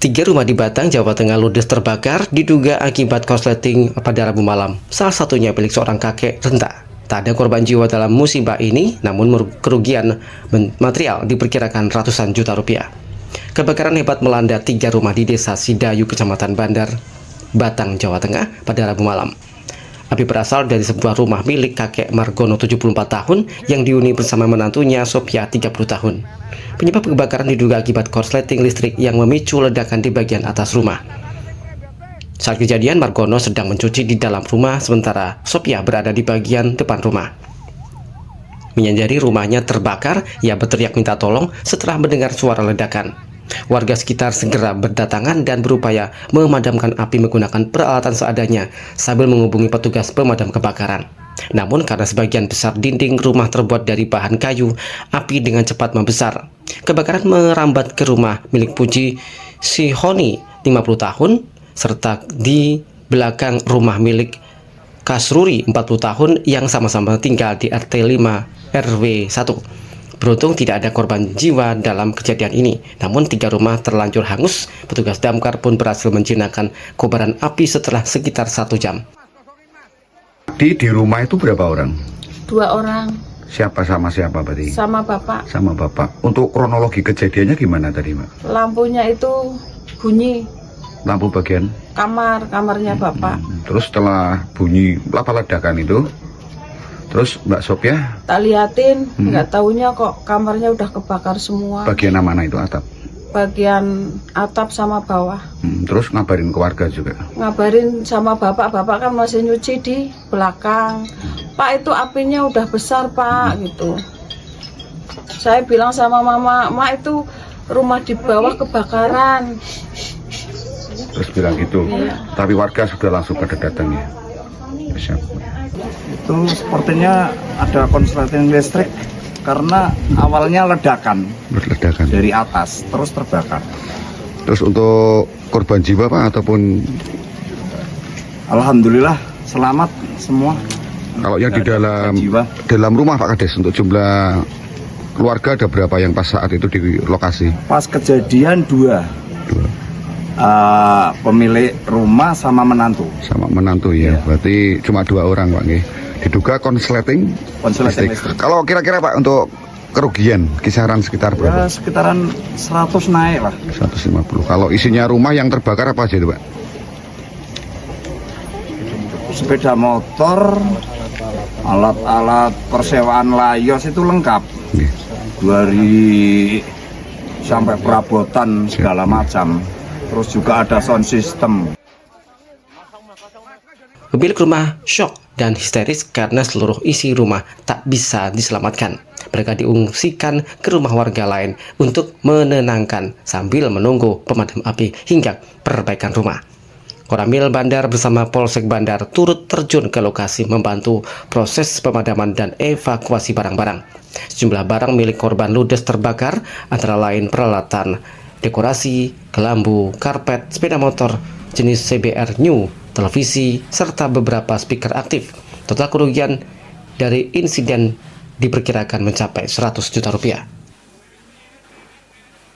Tiga rumah di Batang, Jawa Tengah ludes terbakar diduga akibat korsleting pada Rabu malam. Salah satunya milik seorang kakek renta. Tak ada korban jiwa dalam musibah ini, namun kerugian material diperkirakan ratusan juta rupiah. Kebakaran hebat melanda tiga rumah di Desa Sidayu, Kecamatan Bandar, Batang, Jawa Tengah pada Rabu malam. Api berasal dari sebuah rumah milik kakek Margono 74 tahun yang dihuni bersama menantunya Sophia 30 tahun. Penyebab kebakaran diduga akibat korsleting listrik yang memicu ledakan di bagian atas rumah. Saat kejadian, Margono sedang mencuci di dalam rumah, sementara Sophia berada di bagian depan rumah. Menyadari rumahnya terbakar, ia berteriak minta tolong setelah mendengar suara ledakan. Warga sekitar segera berdatangan dan berupaya memadamkan api menggunakan peralatan seadanya sambil menghubungi petugas pemadam kebakaran. Namun karena sebagian besar dinding rumah terbuat dari bahan kayu, api dengan cepat membesar. Kebakaran merambat ke rumah milik Puji Sihoni 50 tahun serta di belakang rumah milik Kasruri 40 tahun yang sama-sama tinggal di RT 5 RW 1. Beruntung tidak ada korban jiwa dalam kejadian ini, namun tiga rumah terlanjur hangus. Petugas damkar pun berhasil menjinakkan kobaran api setelah sekitar 1 jam. Di rumah itu berapa orang? 2 orang. Siapa sama siapa berarti? Sama bapak. Sama bapak. Untuk kronologi kejadiannya gimana tadi, Mbak? Lampunya itu bunyi. Lampu bagian? Kamarnya bapak. Terus setelah bunyi apa ledakan itu, terus Mbak Sophia? Tak liatin, nggak taunya kok kamarnya udah kebakar semua. Bagian mana itu, atap? Bagian atap sama bawah. Terus ngabarin ke warga juga? Ngabarin sama bapak kan masih nyuci di belakang. Pak, itu apinya udah besar pak, gitu. Saya bilang sama mama, mak itu rumah di bawah kebakaran. Terus bilang gitu, Iya. Tapi warga sudah langsung pada datang ya? Siap. Itu sepertinya ada korsleting listrik karena awalnya ledakan dari atas terus terbakar. Terus untuk korban jiwa Pak ataupun? Alhamdulillah selamat semua. Kalau yang di dalam rumah Pak Kades, untuk jumlah keluarga ada berapa yang pas saat itu di lokasi? Pas kejadian 2. Pemilik rumah sama menantu. Sama menantu ya, berarti cuma 2 orang Pak nggih. Diduga korsleting listrik. Kalau kira-kira Pak untuk kerugian kisaran sekitar berapa? Ya, sekitaran 100 naik lah. 150. Kalau isinya rumah yang terbakar apa aja itu Pak? Sepeda motor, alat-alat persewaan layos itu lengkap. Nggih. Dari sampai perabotan segala macam. Terus juga ada sound system. Pemilik rumah syok dan histeris karena seluruh isi rumah tak bisa diselamatkan. Mereka diungsikan ke rumah warga lain untuk menenangkan sambil menunggu pemadam api hingga perbaikan rumah. Koramil Bandar bersama Polsek Bandar turut terjun ke lokasi membantu proses pemadaman dan evakuasi barang-barang. Sejumlah barang milik korban ludes terbakar, antara lain peralatan dekorasi, kelambu, karpet, sepeda motor jenis CBR New, televisi, serta beberapa speaker aktif. Total kerugian dari insiden diperkirakan mencapai 100 juta rupiah.